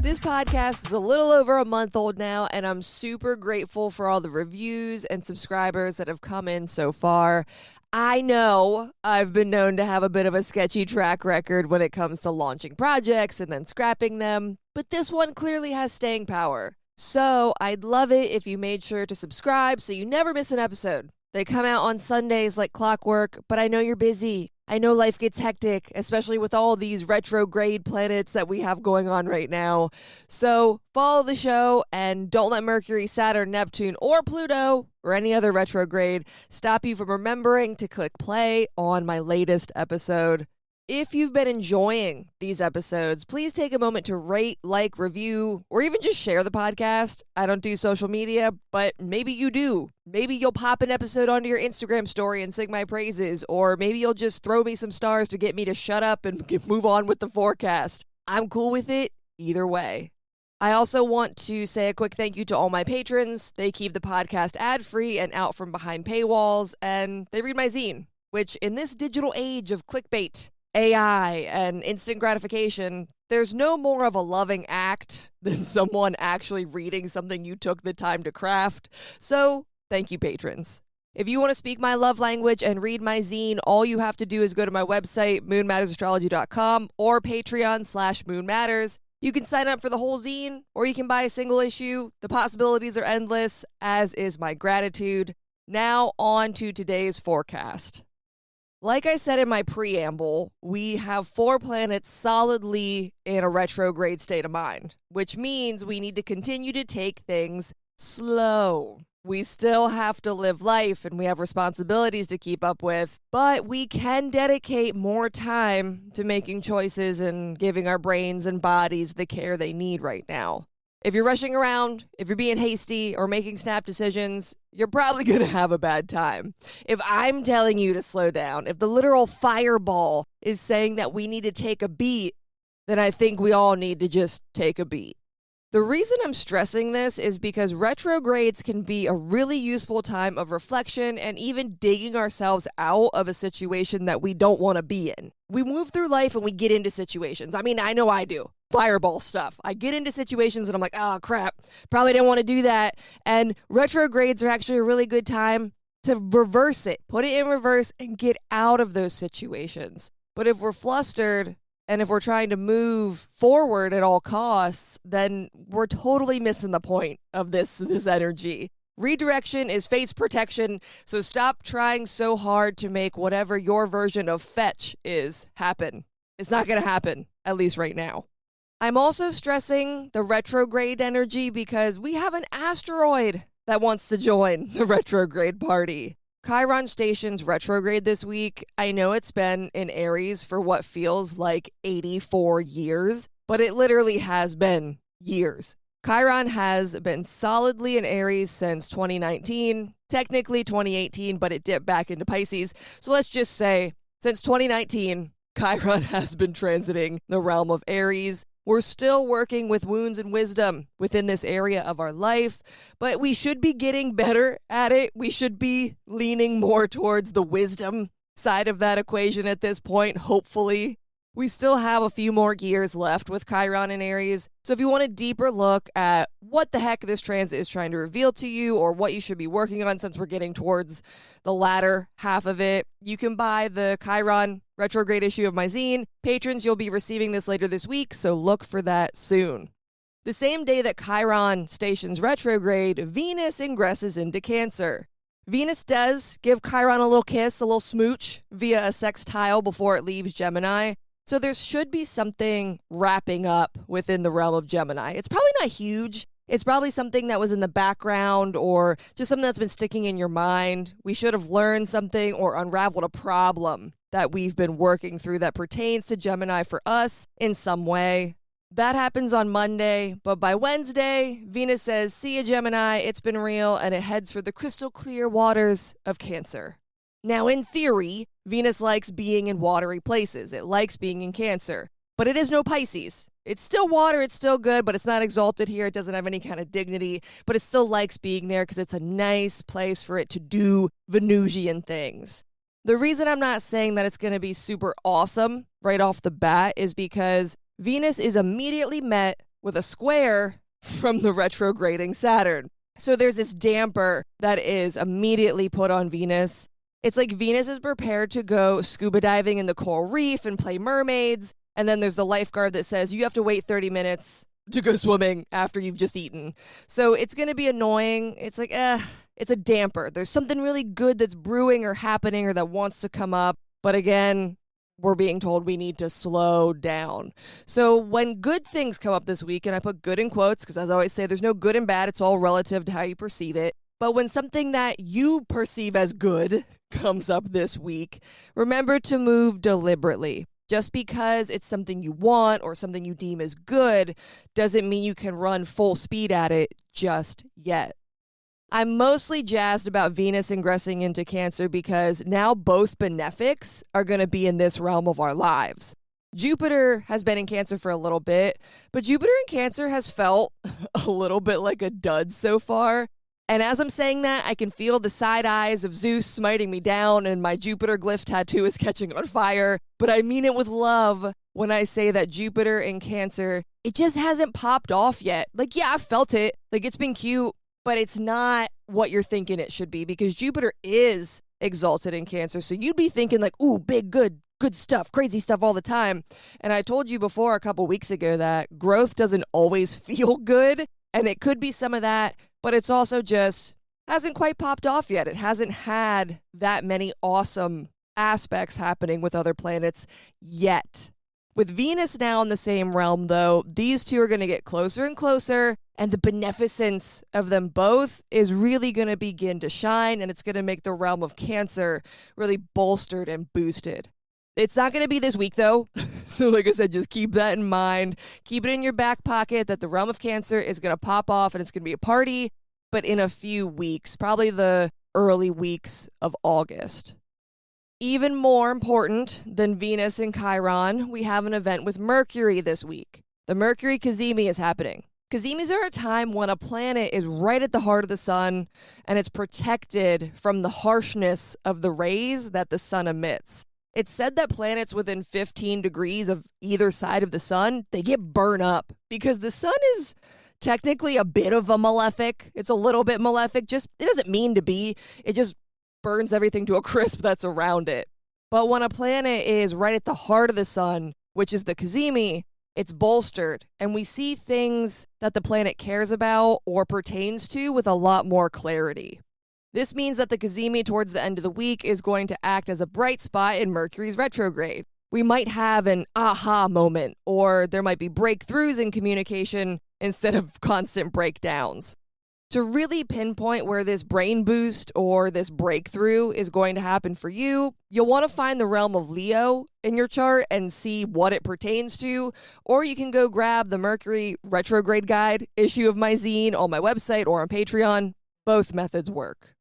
This podcast is a little over a month old now, and I'm super grateful for all the reviews and subscribers that have come in so far. I know I've been known to have a bit of a sketchy track record when it comes to launching projects and then scrapping them, but this one clearly has staying power. So I'd love it if you made sure to subscribe so you never miss an episode. They come out on Sundays like clockwork, but I know you're busy. I know life gets hectic, especially with all these retrograde planets that we have going on right now. So follow the show and don't let Mercury, Saturn, Neptune, or Pluto, or any other retrograde, stop you from remembering to click play on my latest episode. If you've been enjoying these episodes, please take a moment to rate, like, review, or even just share the podcast. I don't do social media, but maybe you do. Maybe you'll pop an episode onto your Instagram story and sing my praises, or maybe you'll just throw me some stars to get me to shut up and move on with the forecast. I'm cool with it either way. I also want to say a quick thank you to all my patrons. They keep the podcast ad-free and out from behind paywalls, and they read my zine, which in this digital age of clickbait, AI, and instant gratification, there's no more of a loving act than someone actually reading something you took the time to craft. So, thank you, patrons. If you want to speak my love language and read my zine, all you have to do is go to my website, moonmattersastrology.com, or Patreon/moonmatters. You can sign up for the whole zine, or you can buy a single issue. The possibilities are endless, as is my gratitude. Now, on to today's forecast. Like I said in my preamble, we have 4 planets solidly in a retrograde state of mind, which means we need to continue to take things slow. We still have to live life and we have responsibilities to keep up with, but we can dedicate more time to making choices and giving our brains and bodies the care they need right now. If you're rushing around, if you're being hasty or making snap decisions, you're probably going to have a bad time. If I'm telling you to slow down, if the literal fireball is saying that we need to take a beat, then I think we all need to just take a beat. The reason I'm stressing this is because retrogrades can be a really useful time of reflection and even digging ourselves out of a situation that we don't want to be in. We move through life and we get into situations. I mean, I know I do. Fireball stuff. I get into situations and I'm like, oh crap, probably didn't want to do that. And retrogrades are actually a really good time to reverse it, put it in reverse and get out of those situations. But if we're flustered and if we're trying to move forward at all costs, then we're totally missing the point of this energy. Redirection is fate's protection, so stop trying so hard to make whatever your version of fetch is happen. It's not going to happen, at least right now. I'm also stressing the retrograde energy because we have an asteroid that wants to join the retrograde party. Chiron stations retrograde this week. I know it's been in Aries for what feels like 84 years, but it literally has been years. Chiron has been solidly in Aries since 2019, technically 2018, but it dipped back into Pisces. So let's just say since 2019, Chiron has been transiting the realm of Aries. We're still working with wounds and wisdom within this area of our life, but we should be getting better at it. We should be leaning more towards the wisdom side of that equation at this point, hopefully. We still have a few more years left with Chiron and Aries, so if you want a deeper look at what the heck this transit is trying to reveal to you or what you should be working on since we're getting towards the latter half of it, you can buy the Chiron retrograde issue of my zine. Patrons, you'll be receiving this later this week, so look for that soon. The same day that Chiron stations retrograde, Venus ingresses into Cancer. Venus does give Chiron a little kiss, a little smooch via a sextile before it leaves Gemini. So there should be something wrapping up within the realm of Gemini. It's probably not huge. It's probably something that was in the background or just something that's been sticking in your mind. We should have learned something or unraveled a problem that we've been working through that pertains to Gemini for us in some way. That happens on Monday, but by Wednesday, Venus says, see ya, Gemini, it's been real, and it heads for the crystal clear waters of Cancer. Now, in theory, Venus likes being in watery places. It likes being in Cancer, but it is no Pisces. It's still water, it's still good, but it's not exalted here. It doesn't have any kind of dignity, but it still likes being there because it's a nice place for it to do Venusian things. The reason I'm not saying that it's going to be super awesome right off the bat is because Venus is immediately met with a square from the retrograding Saturn. So there's this damper that is immediately put on Venus. It's like Venus is prepared to go scuba diving in the coral reef and play mermaids. And then there's the lifeguard that says you have to wait 30 minutes to go swimming after you've just eaten. So it's going to be annoying. It's like, it's a damper. There's something really good that's brewing or happening or that wants to come up. But again, we're being told we need to slow down. So when good things come up this week, and I put good in quotes because as I always say, there's no good and bad. It's all relative to how you perceive it. But when something that you perceive as good comes up this week, remember to move deliberately. Just because it's something you want or something you deem as good doesn't mean you can run full speed at it just yet. I'm mostly jazzed about Venus ingressing into Cancer because now both benefics are going to be in this realm of our lives. Jupiter has been in Cancer for a little bit, but Jupiter in Cancer has felt a little bit like a dud so far. And as I'm saying that, I can feel the side eyes of Zeus smiting me down and my Jupiter glyph tattoo is catching on fire. But I mean it with love when I say that Jupiter in Cancer, it just hasn't popped off yet. Like, yeah, I felt it. Like, it's been cute, but it's not what you're thinking it should be because Jupiter is exalted in Cancer. So you'd be thinking like, ooh, big, good stuff, crazy stuff all the time. And I told you before a couple weeks ago that growth doesn't always feel good. And it could be some of that, but it's also just hasn't quite popped off yet. It hasn't had that many awesome aspects happening with other planets yet. With Venus now in the same realm, though, these two are going to get closer and closer, and the beneficence of them both is really going to begin to shine, and it's going to make the realm of Cancer really bolstered and boosted. It's not going to be this week, though. So like I said, just keep that in mind. Keep it in your back pocket that the realm of Cancer is going to pop off and it's going to be a party, but in a few weeks, probably the early weeks of August. Even more important than Venus and Chiron, we have an event with Mercury this week. The Mercury Cazimi is happening. Cazimis are a time when a planet is right at the heart of the sun and it's protected from the harshness of the rays that the sun emits. It's said that planets within 15 degrees of either side of the sun, they get burned up because the sun is technically a bit of a malefic. It's a little bit malefic. Just it doesn't mean to be. It just burns everything to a crisp that's around it. But when a planet is right at the heart of the sun, which is the Cazimi, it's bolstered, and we see things that the planet cares about or pertains to with a lot more clarity. This means that the Cazimi towards the end of the week is going to act as a bright spot in Mercury's retrograde. We might have an aha moment, or there might be breakthroughs in communication instead of constant breakdowns. To really pinpoint where this brain boost or this breakthrough is going to happen for you, you'll want to find the realm of Leo in your chart and see what it pertains to, or you can go grab the Mercury retrograde guide issue of my zine on my website or on Patreon. Both methods work.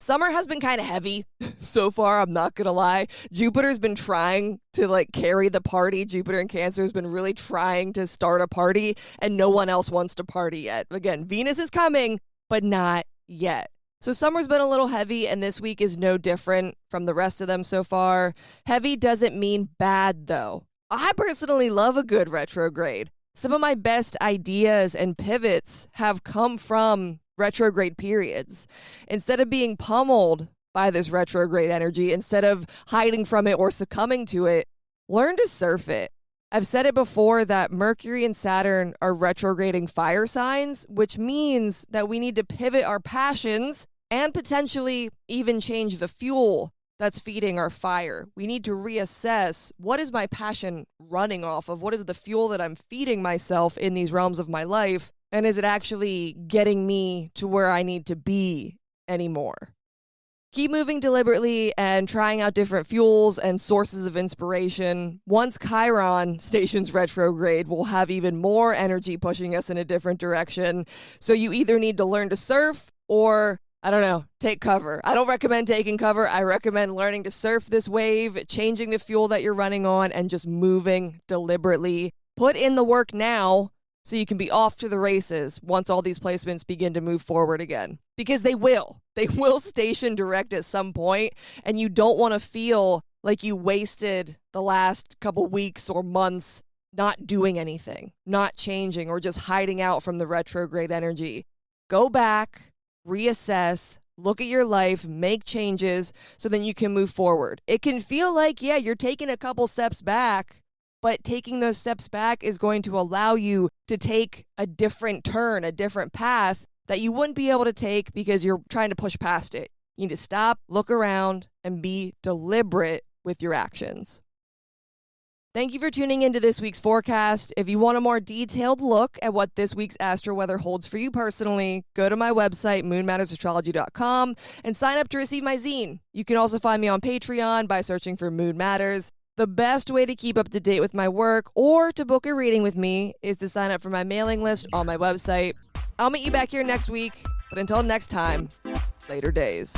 Summer has been kind of heavy so far, I'm not going to lie. Jupiter's been trying to carry the party. Jupiter in Cancer has been really trying to start a party, and no one else wants to party yet. Again, Venus is coming, but not yet. So summer's been a little heavy, and this week is no different from the rest of them so far. Heavy doesn't mean bad, though. I personally love a good retrograde. Some of my best ideas and pivots have come from retrograde periods. Instead of being pummeled by this retrograde energy, instead of hiding from it or succumbing to it, learn to surf it. I've said it before that Mercury and Saturn are retrograding fire signs, which means that we need to pivot our passions and potentially even change the fuel that's feeding our fire. We need to reassess, what is my passion running off of? What is the fuel that I'm feeding myself in these realms of my life? And is it actually getting me to where I need to be anymore? Keep moving deliberately and trying out different fuels and sources of inspiration. Once Chiron stations retrograde, we'll have even more energy pushing us in a different direction. So you either need to learn to surf or, take cover. I don't recommend taking cover. I recommend learning to surf this wave, changing the fuel that you're running on, and just moving deliberately. Put in the work now so you can be off to the races once all these placements begin to move forward again. Because they will. They will station direct at some point, and you don't want to feel like you wasted the last couple weeks or months not doing anything, not changing, or just hiding out from the retrograde energy. Go back, reassess, look at your life, make changes so then you can move forward. It can feel like, yeah, you're taking a couple steps back, but taking those steps back is going to allow you to take a different turn, a different path that you wouldn't be able to take because you're trying to push past it. You need to stop, look around, and be deliberate with your actions. Thank you for tuning into this week's forecast. If you want a more detailed look at what this week's astro weather holds for you personally, go to my website, moonmattersastrology.com, and sign up to receive my zine. You can also find me on Patreon by searching for Moon Matters. The best way to keep up to date with my work or to book a reading with me is to sign up for my mailing list on my website. I'll meet you back here next week, but until next time, later days.